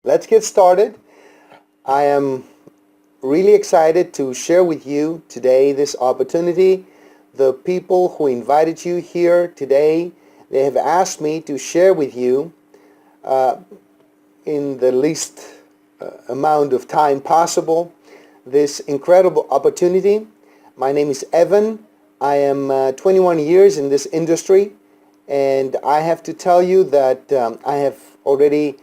Let's get started. I am really excited to share with you today this opportunity. The people who invited you here today, they have asked me to share with you in the least amount of time possible this incredible opportunity. My name is Evan. I am 21 years in this industry, and I have to tell you that I have already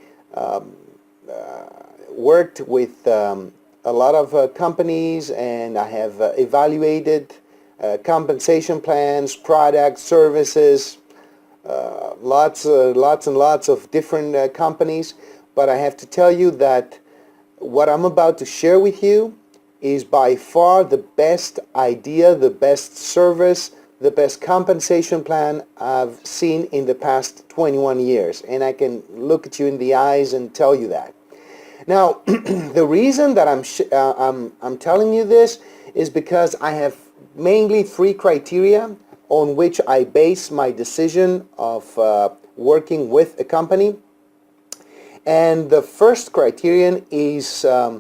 worked with a lot of companies, and I have evaluated compensation plans, products, services, lots and lots of different companies. But I have to tell you that what I'm about to share with you is by far the best idea, the best service, the best compensation plan I've seen in the past 21 years. And I can look at you in the eyes and tell you that. Now, the reason that I'm telling you this is because I have mainly three criteria on which I base my decision of working with a company. And the first criterion is the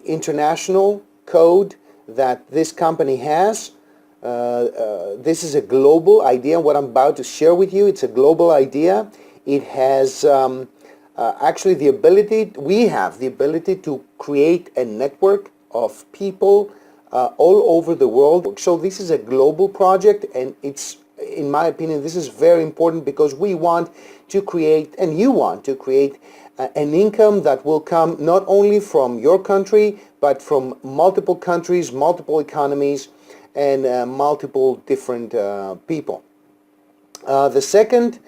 international code that this company has. This is a global idea. What I'm about to share with you, it's a global idea. It has actually we have the ability to create a network of people all over the world. So this is a global project, and it's, in my opinion, this is very important because we want to create, and you want to create, an income that will come not only from your country, but from multiple countries, multiple economies, and multiple different people. The second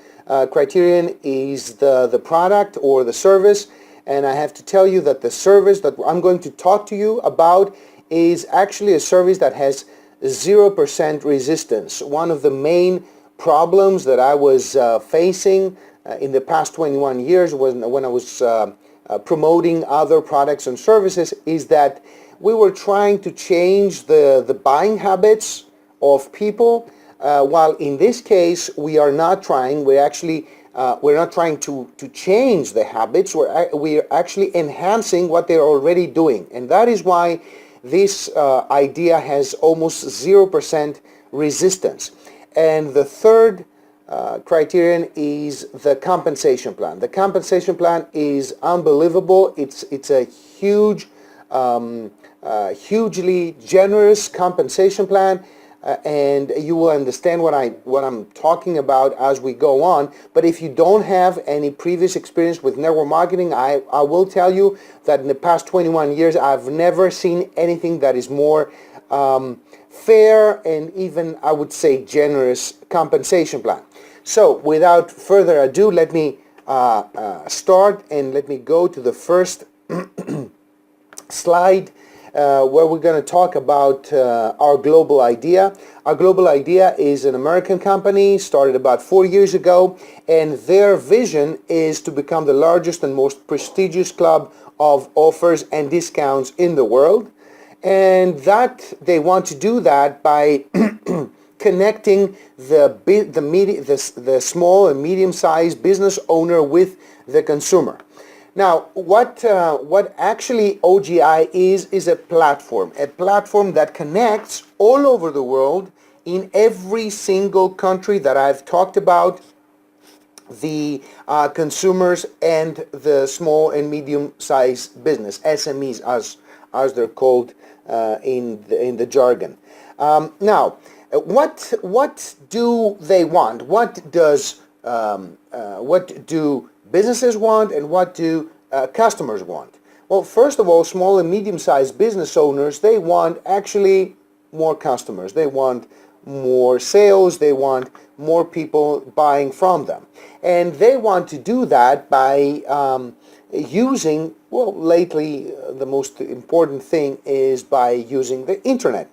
criterion is the product or the service, and I have to tell you that the service that I'm going to talk to you about is actually a service that has 0% resistance. One of the main problems that I was facing in the past 21 years was when I was promoting other products and services is that we were trying to change the buying habits of people, while in this case we are not trying. We're not trying to change the habits. We're actually enhancing what they're already doing, and that is why this idea has almost 0% resistance. And the third criterion is the compensation plan. The compensation plan is unbelievable. It's a hugely generous compensation plan, and you will understand what I'm talking about as we go on. But if you don't have any previous experience with network marketing, I will tell you that in the past 21 years I've never seen anything that is more fair and even, I would say, generous compensation plan. So without further ado, let me start, and let me go to the first slide where we're going to talk about our global idea. Our global idea is an American company, started about 4 years ago, and their vision is to become the largest and most prestigious club of offers and discounts in the world. And that they want to do that by connecting the small and medium-sized business owner with the consumer. Now, what actually OGI is a platform that connects all over the world in every single country that I've talked about, the consumers and the small and medium-sized business, SMEs as they're called in the jargon. Now, what do they want? What do businesses want, and what do customers want? Well, first of all, small and medium-sized business owners, they want actually more customers. They want more sales. They want more people buying from them. And they want to do that by using, well, lately the most important thing is by using the internet.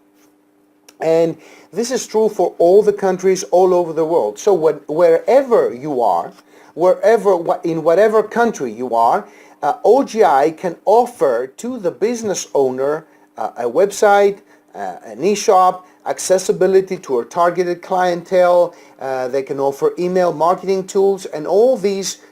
And this is true for all the countries all over the world. So wherever you are, in whatever country you are, OGI can offer to the business owner a website, an e-shop, accessibility to a targeted clientele. They can offer email marketing tools, and all these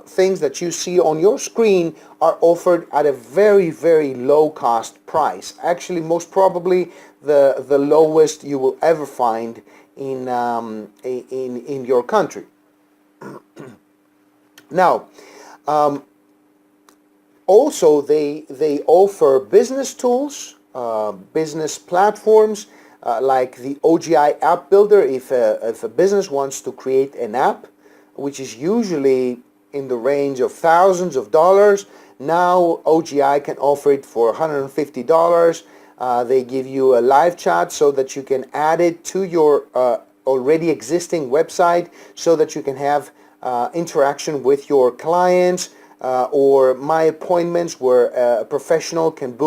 things that you see on your screen are offered at a very, very low cost price. Actually, most probably the lowest you will ever find in your country. Now, also they offer business tools, business platforms like the OGI app builder. If a business wants to create an app, which is usually in the range of thousands of dollars, now OGI can offer it for $150. They give you a live chat so that you can add it to your already existing website, so that you can have interaction with your clients, or my appointments, where a professional can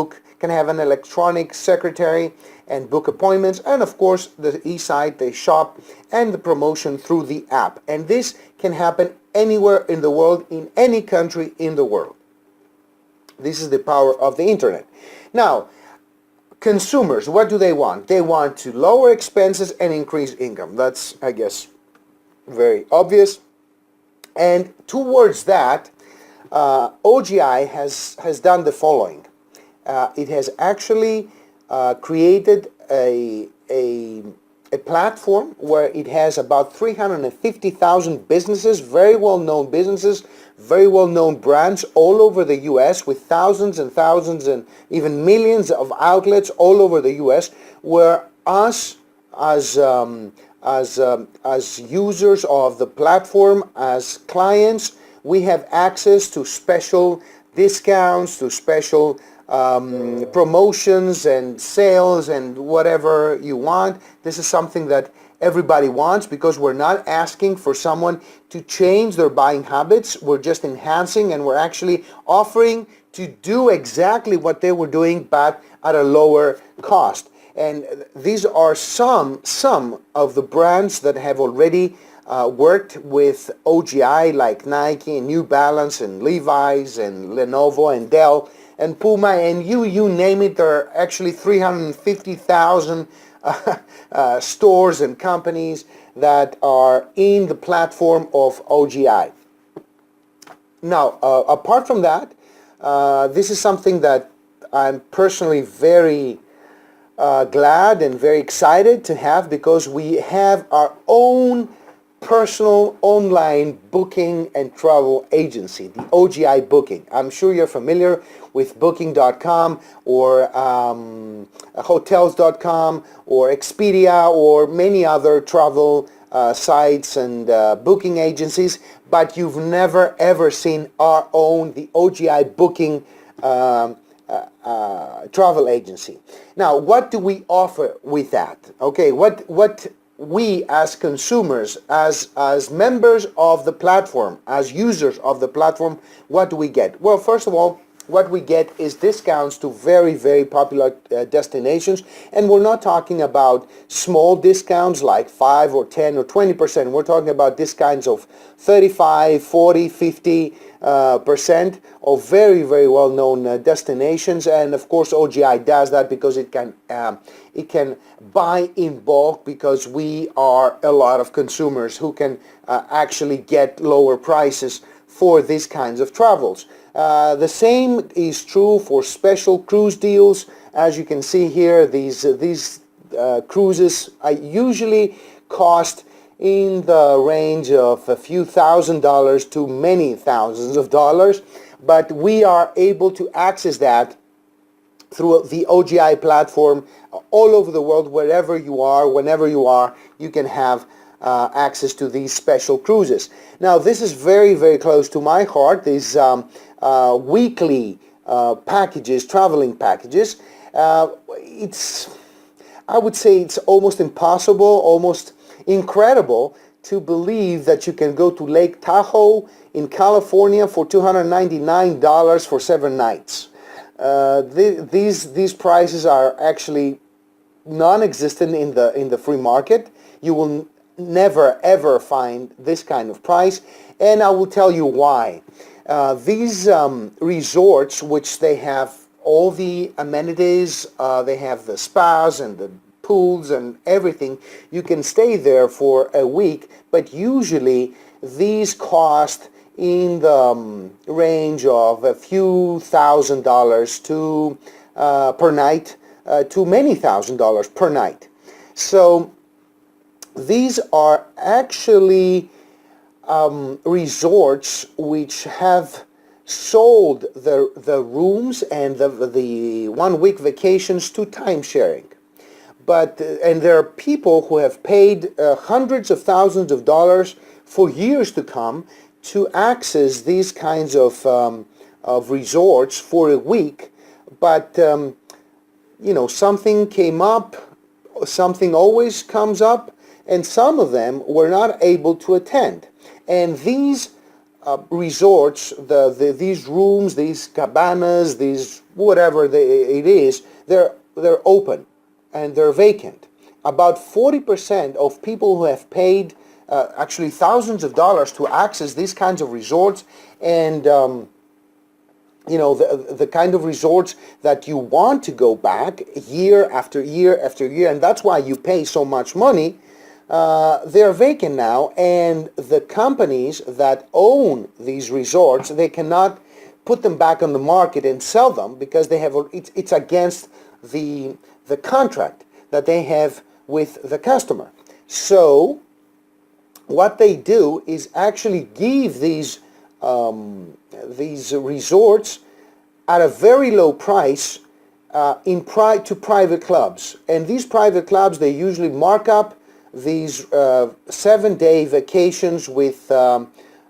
have an electronic secretary and book appointments, and of course the e-site, the shop, and the promotion through the app. And this can happen anywhere in the world, in any country in the world. This is the power of the internet. Now, consumers, what do they want? They want to lower expenses and increase income. That's, I guess, very obvious. And towards that, OGI has done the following. It has actually created a platform where it has about 350,000 businesses, very well-known businesses, very well-known brands all over the U.S., with thousands and thousands and even millions of outlets all over the U.S., where us as users of the platform, as clients, we have access to special discounts, to special promotions and sales and whatever you want. This is something that everybody wants, because we're not asking for someone to change their buying habits. We're just enhancing, and we're actually offering to do exactly what they were doing, but at a lower cost. And these are some of the brands that have already worked with OGI, like Nike and New Balance and Levi's and Lenovo and Dell and Puma, and you name it. There are actually 350,000 stores and companies that are in the platform of OGI. Now, apart from that, this is something that I'm personally very glad and very excited to have, because we have our own personal online booking and travel agency, the OGI Booking. I'm sure you're familiar with Booking.com or Hotels.com or Expedia or many other travel sites and booking agencies, but you've never ever seen our own, the OGI Booking travel agency. Now, what do we offer with that? Okay, what we as consumers, as members of the platform, as users of the platform, what do we get? Well, first of all, what we get is discounts to very, very popular destinations. And we're not talking about small discounts like 5 or 10 or 20%. We're talking about discounts of 35, 40, 50% of very, very well-known destinations. And of course, OGI does that because it can buy in bulk, because we are a lot of consumers who can actually get lower prices for these kinds of travels. The same is true for special cruise deals. As you can see here, these cruises usually cost in the range of a few $1,000s to many thousands of dollars, but we are able to access that through the OGI platform all over the world. Wherever you are, whenever you are, you can have access to these special cruises. Now, this is very, very close to my heart, these weekly packages, traveling packages. I would say it's almost impossible, almost incredible to believe that you can go to Lake Tahoe in California for $299 for 7 nights. These prices are actually non-existent in the free market. You will never ever find this kind of price, and I will tell you why. These resorts, which they have all the amenities, they have the spas and the pools and everything. You can stay there for a week, but usually these cost in the range of a few $1,000s to per night to many $1,000s per night. So these are actually resorts which have sold the rooms and the 1 week vacations to timesharing. But and there are people who have paid hundreds of thousands of dollars for years to come to access these kinds of resorts for a week. But you know, something came up, something always comes up, and some of them were not able to attend. And these resorts, these rooms, these cabanas, these whatever it is, they're open and they're vacant. About 40% of people who have paid actually thousands of dollars to access these kinds of resorts, and you know, the kind of resorts that you want to go back year after year after year, and that's why you pay so much money. They're vacant now, and the companies that own these resorts, they cannot put them back on the market and sell them because they have it's against the contract that they have with the customer. So what they do is actually give these resorts at a very low price to private clubs, and these private clubs, they usually mark up these 7-day vacations with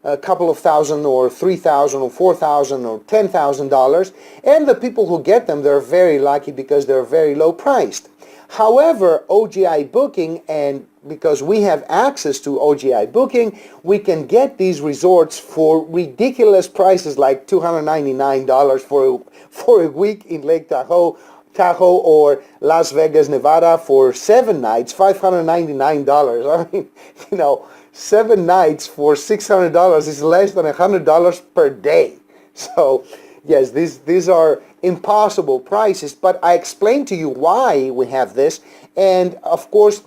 a couple of thousand or $3,000 or $4,000 or $10,000, and the people who get them, they're very lucky because they're very low priced. However, OGI Booking, and because we have access to OGI Booking, we can get these resorts for ridiculous prices like $299 for a week in Lake Tahoe, or Las Vegas, Nevada for 7 nights, $599. I mean, you know, 7 nights for $600 is less than $100 per day. So yes, these are impossible prices, but I explained to you why we have this. And of course,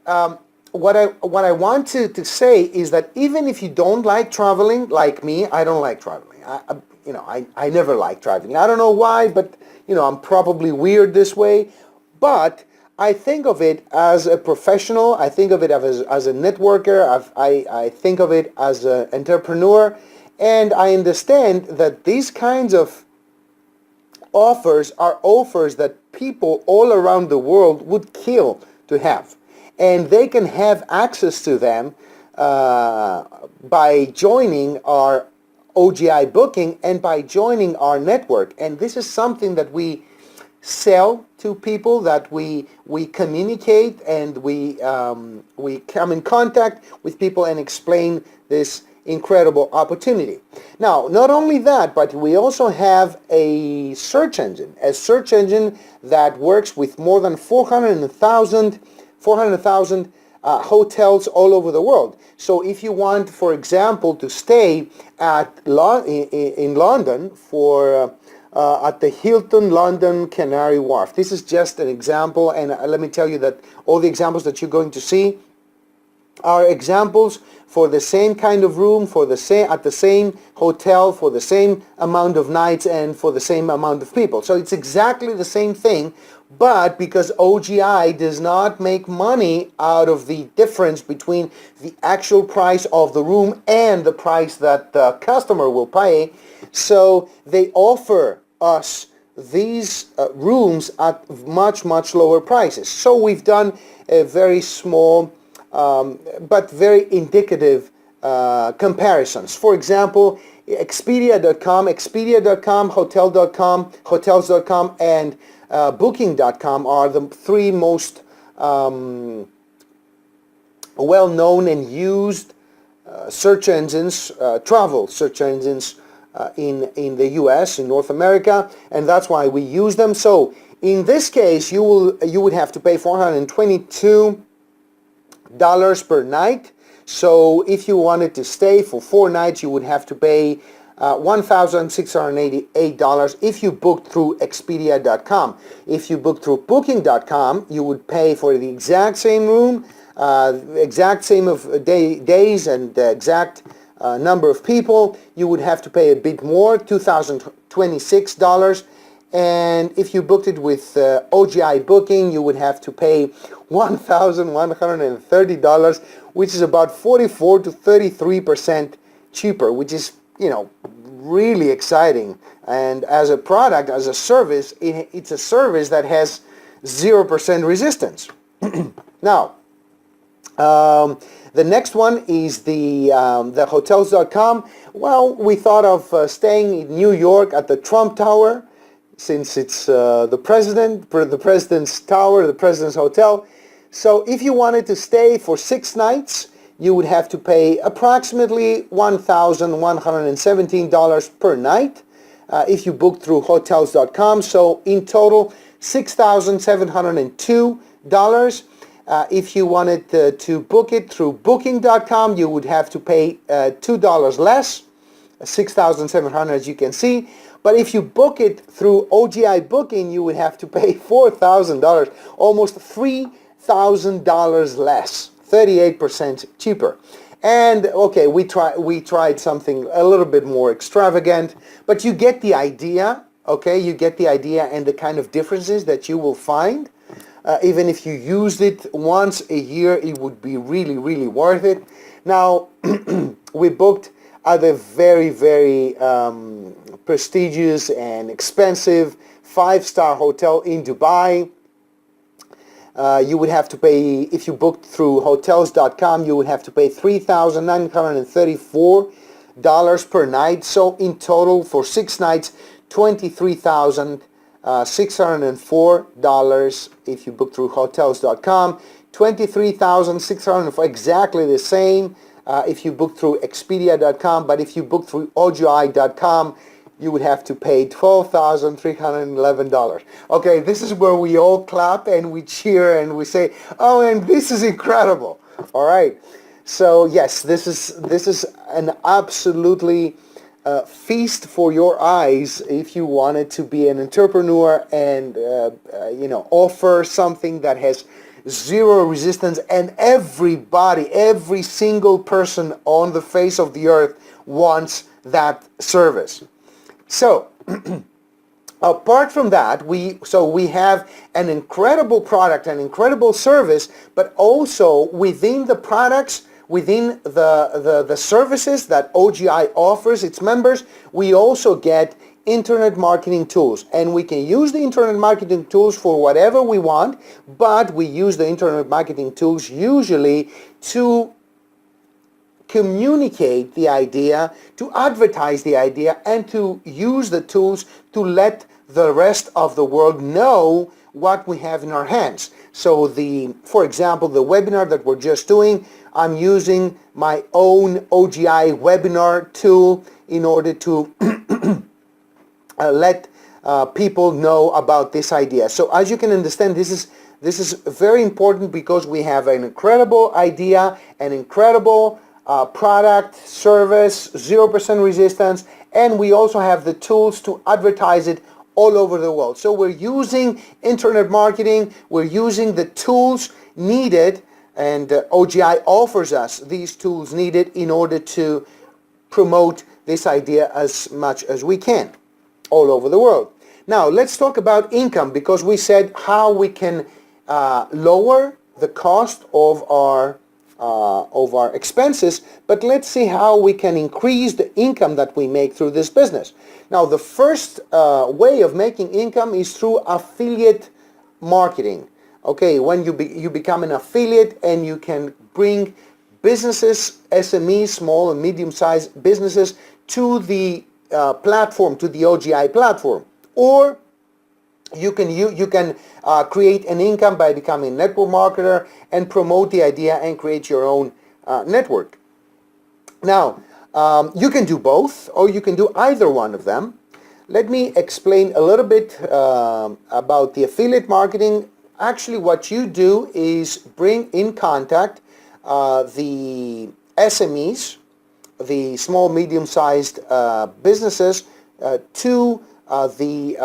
what I want to say is that even if you don't like traveling, like me, I don't like traveling. I never like traveling. I don't know why, but you know, I'm probably weird this way. But I think of it as a professional. I think of it as a networker. I think of it as an entrepreneur. And I understand that these kinds of offers are offers that people all around the world would kill to have. And they can have access to them by joining our OGI Booking and by joining our network. And this is something that we sell to people, that we communicate, and we come in contact with people and explain this incredible opportunity. Now, not only that, but we also have a search engine that works with more than 400,000 hotels all over the world. So if you want, for example, to stay in London at the Hilton London Canary Wharf. This is just an example, and let me tell you that all the examples that you're going to see are examples for the same kind of room, at the same hotel, for the same amount of nights, and for the same amount of people. So it's exactly the same thing, but because OGI does not make money out of the difference between the actual price of the room and the price that the customer will pay, so they offer us these rooms at much, much lower prices. So we've done a very small but very indicative comparisons. For example, Expedia.com, Hotels.com, and Booking.com are the three most well-known and used search engines, travel search engines in the U.S., in North America, and that's why we use them. So in this case, you would have to pay $422 per night. So if you wanted to stay for 4 nights, you would have to pay $1,688 if you booked through Expedia.com. If you booked through Booking.com, you would pay for the exact same room, exact same of days, and the exact number of people, you would have to pay a bit more, $2,026. And if you booked it with OGI booking, you would have to pay $1,130, which is about 44 to 33% cheaper, which is, really exciting. And as a product, as a service, it's a service that has 0% resistance. Now, the next one is the hotels.com. Well, we thought of staying in New York at the Trump Tower, since it's the president's tower, the president's hotel. So if you wanted to stay for 6 nights, you would have to pay approximately $1,117 per night if you book through hotels.com. So in total, $6,702. If you wanted to book it through booking.com, you would have to pay $2 less, $6,700 as you can see. But if you book it through OGI booking, you would have to pay $4,000, almost $3,000 less, 38% cheaper. And okay, we tried something a little bit more extravagant, but you get the idea, okay? You get the idea and the kind of differences that you will find. Even if you used it once a year, it would be really, really worth it. Now, we booked at a very, very prestigious and expensive 5-star hotel in Dubai. You would have to pay, if you booked through hotels.com, you would have to pay $3,934 per night. So in total for 6 nights, $23,604 if you book through hotels.com, $23,604, exactly the same if you book through expedia.com, but if you book through OGI.com, you would have to pay $12,311. Okay, this is where we all clap and we cheer and we say, oh, and this is incredible. All right. So yes, this is an absolutely feast for your eyes if you wanted to be an entrepreneur and offer something that has zero resistance, and every single person on the face of the earth wants that service. So apart from that, we have an incredible product, an incredible service, but also within the products, within the services that OGI offers its members, we also get internet marketing tools. And we can use the internet marketing tools for whatever we want, but we use the internet marketing tools usually to communicate the idea, to advertise the idea, and to use the tools to let the rest of the world know what we have in our hands. So for example, the webinar that we're just doing, I'm using my own OGI webinar tool in order to let people know about this idea. So as you can understand, this is very important because we have an incredible idea, an incredible product, service, 0% resistance, and we also have the tools to advertise it all over the world. So we're using internet marketing, we're using the tools needed, and OGI offers us these tools needed in order to promote this idea as much as we can all over the world. Now let's talk about income, because we said how we can lower the cost of our expenses, but let's see how we can increase the income that we make through this business. Now, the first way of making income is through affiliate marketing. Okay, when you become an affiliate and you can bring businesses, SMEs, small and medium-sized businesses, to the platform, to the OGI platform, or you can create an income by becoming a network marketer and promote the idea and create your own network. Now, you can do both, or you can do either one of them. Let me explain a little bit about the affiliate marketing. Actually, what you do is bring in contact the SMEs, the small, medium-sized businesses, to the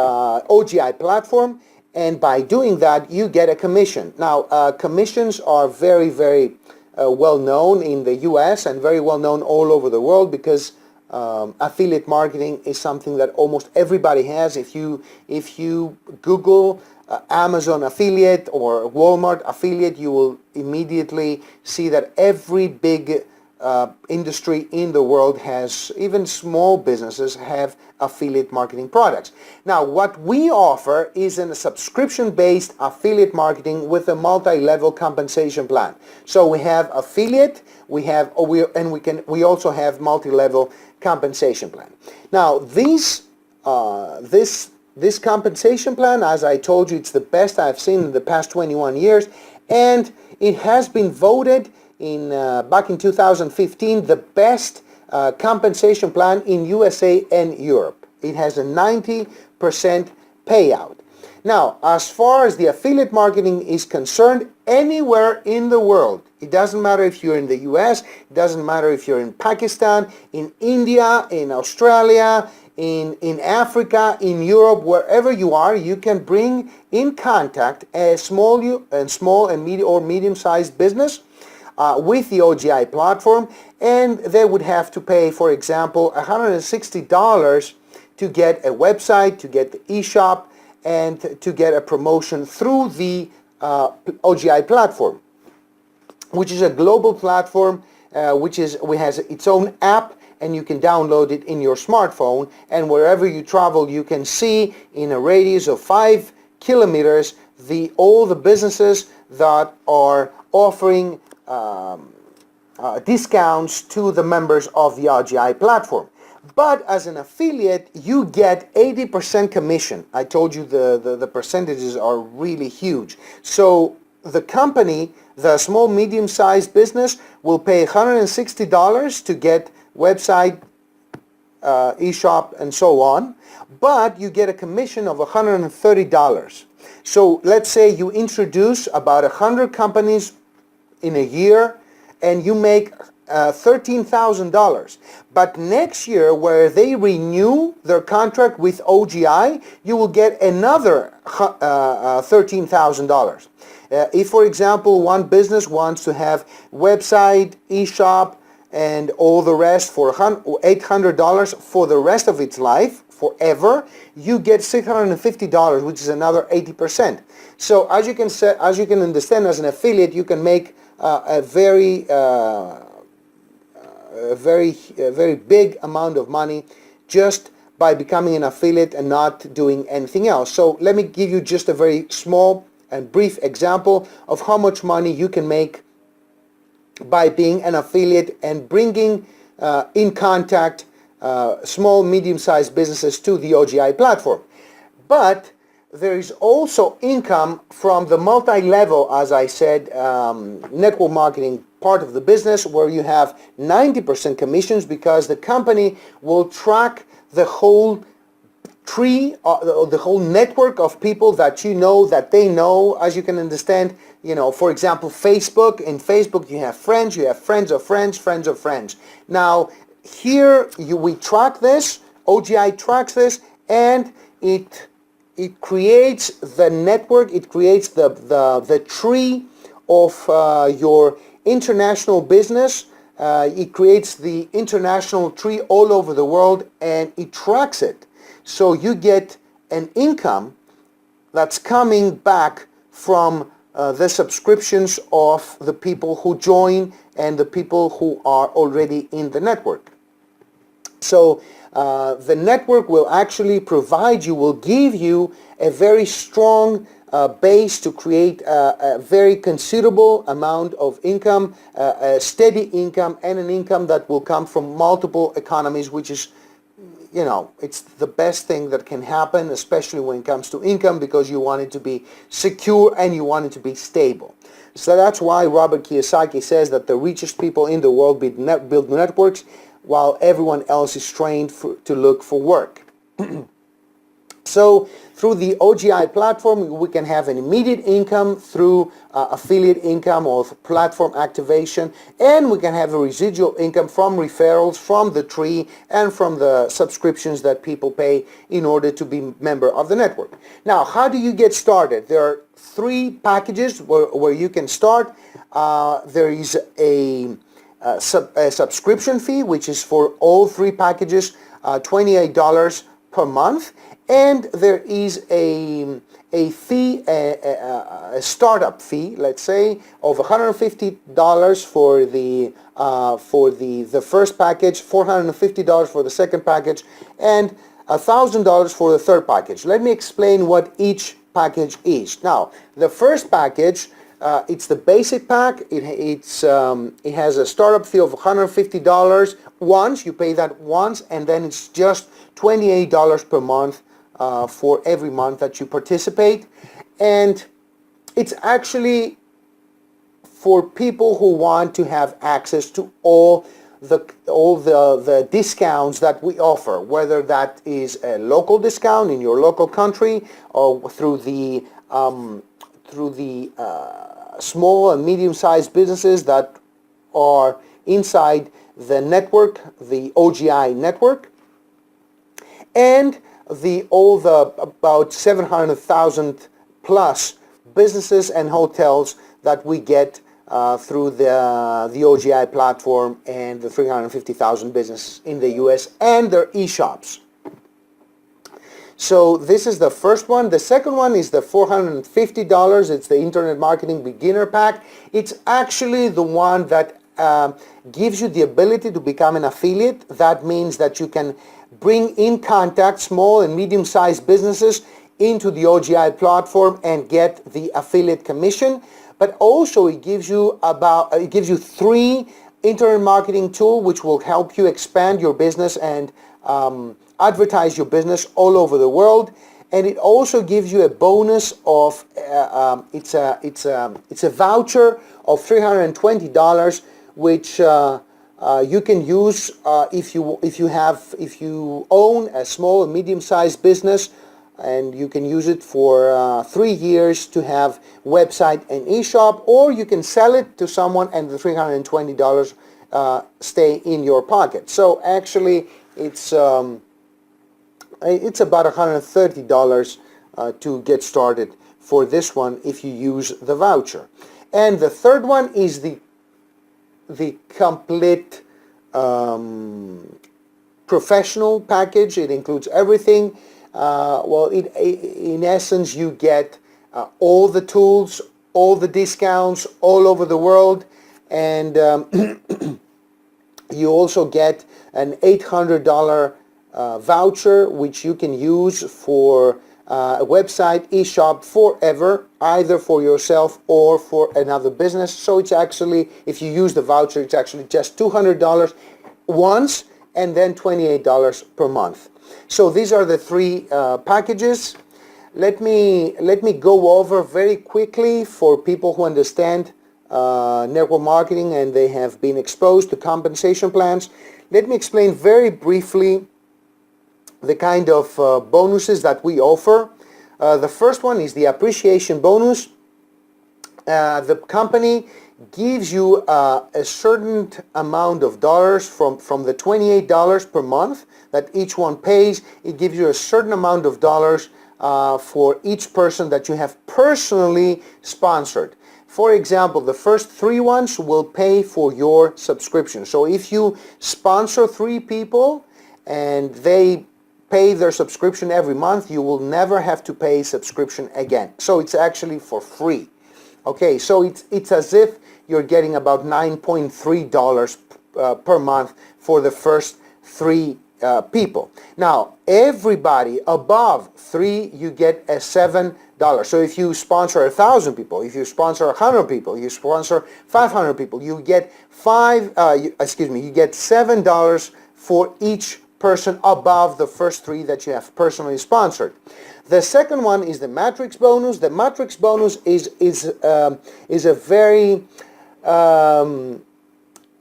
OGI platform, and by doing that you get a commission. Now commissions are very, very well known in the US and very well known all over the world, because affiliate marketing is something that almost everybody has. If you Google Amazon affiliate or Walmart affiliate, you will immediately see that every big industry in the world has, even small businesses have affiliate marketing products. Now, what we offer is a subscription-based affiliate marketing with a multi-level compensation plan. So we have affiliate, we also have multi-level compensation plan. Now, this compensation plan, as I told you, it's the best I've seen in the past 21 years, and it has been voted back in 2015 the best compensation plan in USA and Europe. It has a 90% payout. Now, as far as the affiliate marketing is concerned, anywhere in the world, it doesn't matter if you're in the US, it doesn't matter if you're in Pakistan, in India, in Australia, in Africa, in Europe, wherever you are, you can bring in contact a small and medium-sized business with the OGI platform, and they would have to pay, for example, $160 to get a website, to get the eShop, and to get a promotion through the OGI platform, which is a global platform, which has its own app, and you can download it in your smartphone, and wherever you travel, you can see in a radius of 5 kilometers all the businesses that are offering discounts to the members of the OGI platform. But as an affiliate, you get 80% commission. I told you the percentages are really huge. So the company, the small, medium-sized business, will pay $160 to get website, eShop, and so on. But you get a commission of $130. So let's say you introduce about 100 companies in a year, and you make $13,000. But next year, where they renew their contract with OGI, you will get another $13,000. If, for example, one business wants to have website, eShop, and all the rest for $800 for the rest of its life, forever, you get $650, which is another 80%. So as you can understand, as an affiliate, you can make a very big amount of money just by becoming an affiliate and not doing anything else. So let me give you just a very small and brief example of how much money you can make by being an affiliate and bringing in contact small, medium-sized businesses to the OGI platform. But there is also income from the multi-level, as I said, network marketing part of the business, where you have 90% commissions, because the company will track the whole tree, the whole network of people that you know, that they know. As you can understand, for example, Facebook. In Facebook, you have friends, you have friends of friends, friends of friends. Now, here we track this, OGI tracks this, and it creates the network, it creates the tree of your international business. It creates the international tree all over the world, and it tracks it. So you get an income that's coming back from the subscriptions of the people who join and the people who are already in the network. So the network will actually will give you a very strong base to create a very considerable amount of income, a steady income, and an income that will come from multiple economies, which is, it's the best thing that can happen, especially when it comes to income, because you want it to be secure and you want it to be stable. So that's why Robert Kiyosaki says that the richest people in the world build networks, while everyone else is trained to look for work. So through the OGI platform, we can have an immediate income through affiliate income or platform activation, and we can have a residual income from referrals from the tree and from the subscriptions that people pay in order to be member of the network. Now, how do you get started? There are 3 packages where you can start. There is a subscription fee, which is for all 3 packages, $28 per month, and there is a fee, a startup fee, let's say, of $150 for the first package, $450 for the second package, and $1,000 for the third package. Let me explain what each package is. Now, the first package, it's the basic pack. It has a startup fee of $150 once. You pay that once, and then it's just $28 per month for every month that you participate. And it's actually for people who want to have access to all the discounts that we offer, whether that is a local discount in your local country or through the small and medium-sized businesses that are inside the network, the OGI network, and all the about 700,000 plus businesses and hotels that we get through the OGI platform, and the 350,000 businesses in the US and their e-shops. So this is the first one. The second one is the $450. It's the Internet Marketing Beginner Pack. It's actually the one that gives you the ability to become an affiliate. That means that you can bring in contact small and medium-sized businesses into the OGI platform and get the affiliate commission. But also it gives you 3 internet marketing tools which will help you expand your business and advertise your business all over the world. And it also gives you a bonus of it's a voucher of $320, which you can use if you own a small and medium-sized business, and you can use it for 3 years to have website and e-shop, or you can sell it to someone and the $320 stay in your pocket. So actually it's about $130 to get started for this one if you use the voucher. And the third one is the complete professional package. It includes everything. In essence, you get all the tools, all the discounts all over the world, and you also get an $800 voucher which you can use for a website, e-shop forever, either for yourself or for another business. So it's actually, if you use the voucher, it's actually just $200 once and then $28 per month. So these are the 3 packages. Let me go over very quickly for people who understand network marketing and they have been exposed to compensation plans. Let me explain very briefly the kind of bonuses that we offer. The first one is the appreciation bonus. The company gives you a certain amount of dollars from the $28 per month that each one pays. It gives you a certain amount of dollars for each person that you have personally sponsored. For example, the first 3 ones will pay for your subscription. So if you sponsor 3 people and they pay their subscription every month, you will never have to pay subscription again. So it's actually for free. Okay, so it's as if you're getting about $9.3 per month for the first 3 people. Now, everybody above 3, you get a $7. So if you sponsor 1,000 people, if you sponsor 100 people, you sponsor 500 people, you get you get $7 for each person above the first 3 that you have personally sponsored. The second one is the matrix bonus. The matrix bonus is a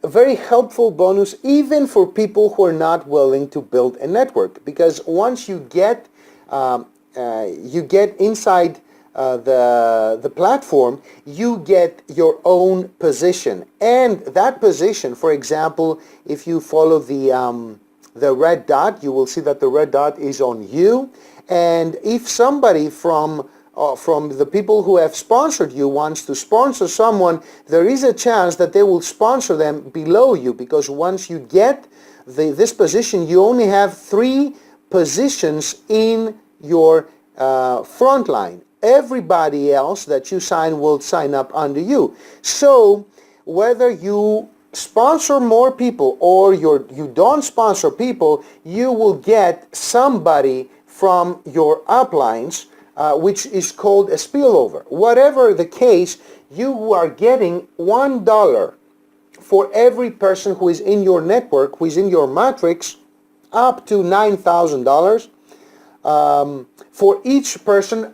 very helpful bonus even for people who are not willing to build a network, because once you get you get inside the platform, you get your own position. And that position, for example, if you follow the red dot, you will see that the red dot is on you. And if somebody from the people who have sponsored you wants to sponsor someone, there is a chance that they will sponsor them below you, because once you get this position, you only have 3 positions in your front line. Everybody else that you sign will sign up under you. So whether you sponsor more people or you don't sponsor people, you will get somebody from your uplines, which is called a spillover. Whatever the case, you are getting $1 for every person who is in your network, who is in your matrix, up to $9,000 for each person,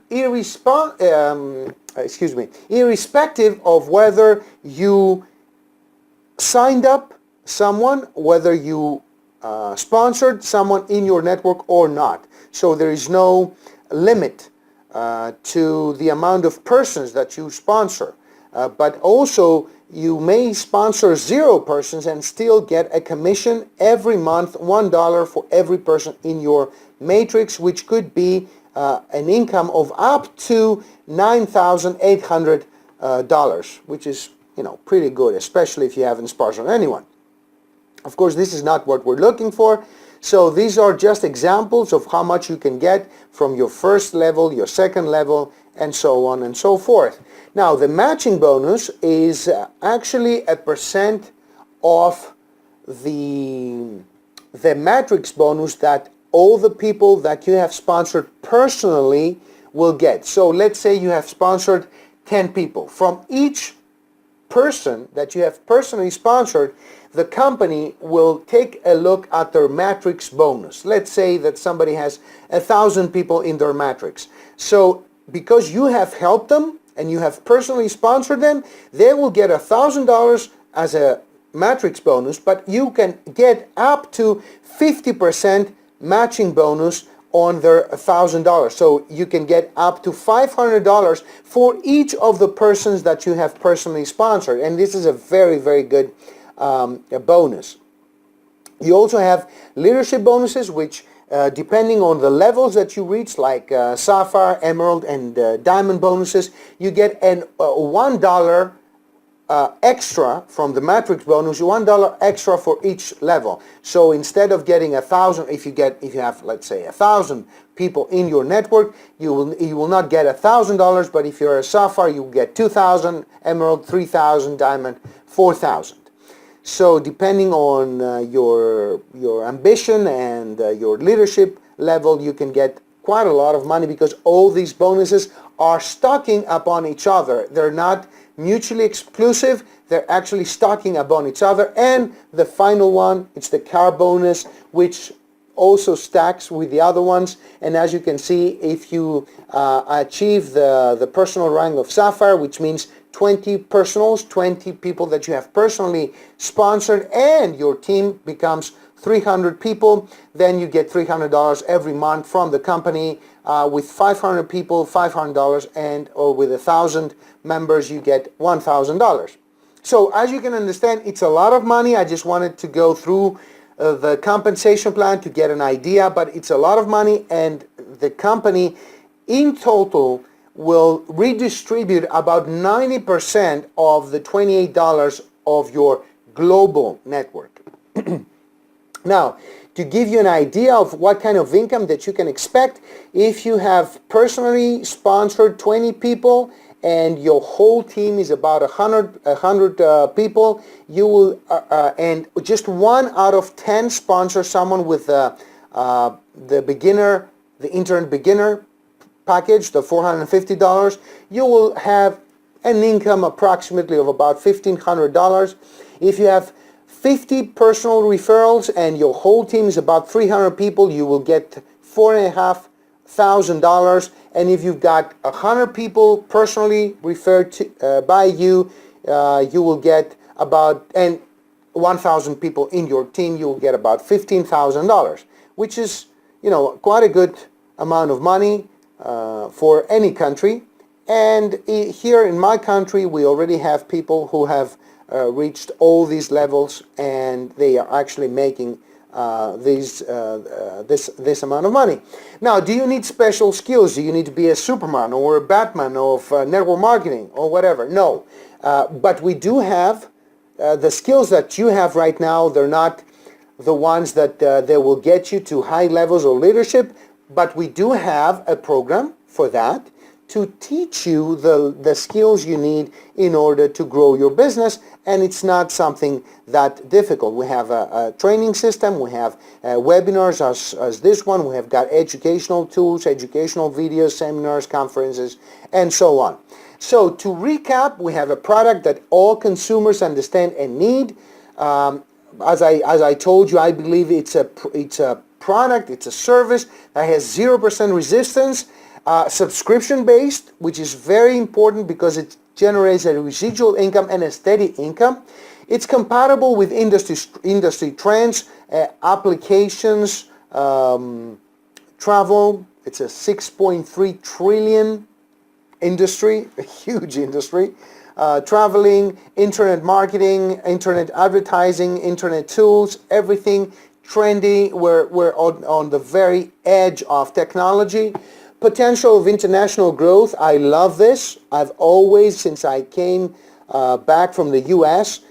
irrespective of whether you signed up someone, whether you sponsored someone in your network or not. So there is no limit to the amount of persons that you sponsor. But also, you may sponsor 0 persons and still get a commission every month, $1 for every person in your matrix, which could be an income of up to $9,800, which is, pretty good, especially if you haven't sponsored anyone. Of course, this is not what we're looking for. So these are just examples of how much you can get from your first level, your second level, and so on and so forth. Now, the matching bonus is actually a percent of the matrix bonus that all the people that you have sponsored personally will get. So let's say you have sponsored 10 people. From each person that you have personally sponsored, the company will take a look at their matrix bonus. Let's say that somebody has 1,000 people in their matrix. So because you have helped them and you have personally sponsored them, they will get $1,000 as a matrix bonus, but you can get up to 50% matching bonus on their $1,000. So you can get up to $500 for each of the persons that you have personally sponsored. And this is a very, very good bonus. You also have leadership bonuses, which depending on the levels that you reach, like Sapphire, Emerald, and Diamond bonuses, you get an $1 extra from the matrix bonus, $1 extra for each level. So instead of getting 1,000, if you have, let's say, 1,000 people in your network, you will not get $1,000, but if you're a Sapphire, you get 2,000, Emerald 3,000, Diamond 4,000. So depending on your ambition and your leadership level, you can get quite a lot of money, because all these bonuses are stacking upon each other. They're not mutually exclusive, they're actually stacking upon each other. And the final one, it's the car bonus, which also stacks with the other ones. And as you can see, if you achieve the personal rank of Sapphire, which means 20 personals, 20 people that you have personally sponsored, and your team becomes 300 people, then you get $300 every month from the company. With 500 people, $500, or with 1,000 members, you get $1,000. So as you can understand, it's a lot of money. I just wanted to go through the compensation plan to get an idea, but it's a lot of money, and the company in total will redistribute about 90% of the $28 of your global network. Now, to give you an idea of what kind of income that you can expect, if you have personally sponsored 20 people and your whole team is about 100 people, you will, and just 1 out of 10 sponsor someone with the internet beginner package, the $450, you will have an income approximately of about $1,500. If you have 50 personal referrals and your whole team is about 300 people, you will get $4,500. And if you've got 100 people personally referred to, by you, you will get about, and 1,000 people in your team, you will get about $15,000, which is, quite a good amount of money. for any country. And here in my country, we already have people who have reached all these levels, and they are actually making this amount of money. Now, do you need special skills? Do you need to be a Superman or a Batman of network marketing or whatever? No. But we do have the skills that you have right now. They're not the ones that they will get you to high levels of leadership, but we do have a program for that to teach you the skills you need in order to grow your business, and it's not something that difficult. We have a training system, we have webinars as this one, we have got educational tools, educational videos, seminars, conferences, and so on. So to recap, we have a product that all consumers understand and need. As I told you, I believe it's a product, it's a service that has 0% resistance, subscription-based, which is very important because it generates a residual income and a steady income. It's compatible with industry trends, applications, travel. It's a 6.3 trillion industry, a huge industry. Traveling, internet marketing, internet advertising, internet tools, everything trendy. We're on the very edge of technology. Potential of international growth. I love this. I've always, since I came back from the US,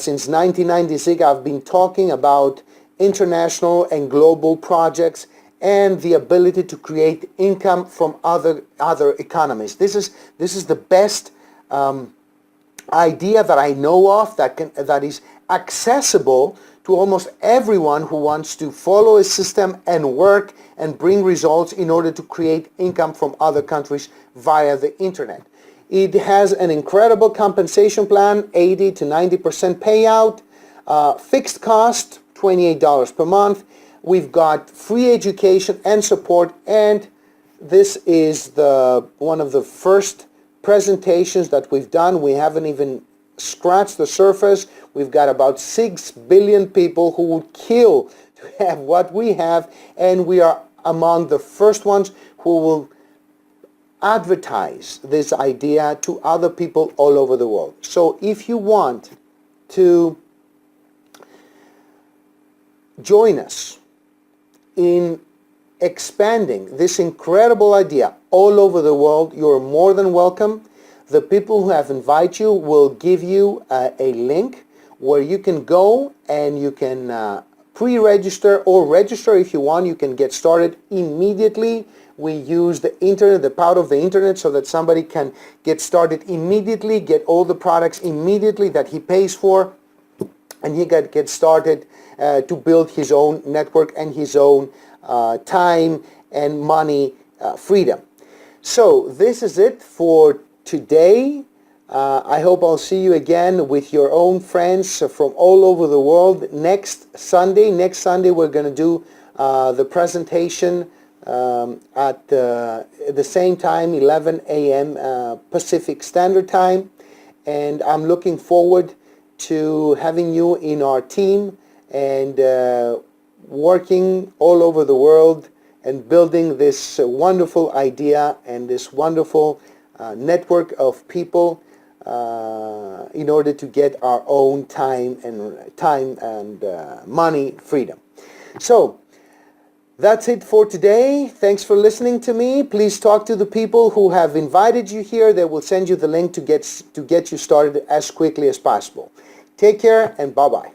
since 1996, I've been talking about international and global projects and the ability to create income from other economies. This is the best idea that I know of that is accessible to almost everyone who wants to follow a system and work and bring results in order to create income from other countries via the internet. It has an incredible compensation plan, 80 to 90% payout, fixed cost, $28 per month. We've got free education and support, and this is one of the first presentations that we've done. We haven't even scratched the surface. We've got about 6 billion people who would kill to have what we have, and we are among the first ones who will advertise this idea to other people all over the world. So if you want to join us in expanding this incredible idea all over the world, you're more than welcome. The people who have invited you will give you a link where you can go and you can pre-register or register if you want. You can get started immediately. We use the internet, the power of the internet, so that somebody can get started immediately, get all the products immediately that he pays for, and he can get started to build his own network and his own time and money freedom. So this is it for today. I hope I'll see you again with your own friends from all over the world next Sunday. Next Sunday we're going to do the presentation at the same time, 11 a.m. Pacific Standard Time. And I'm looking forward to having you in our team and working all over the world and building this wonderful idea and this wonderful network of people in order to get our own time and money freedom. So that's it for today. Thanks for listening to me. Please talk to the people who have invited you here. They will send you the link to get you started as quickly as possible. Take care and bye-bye.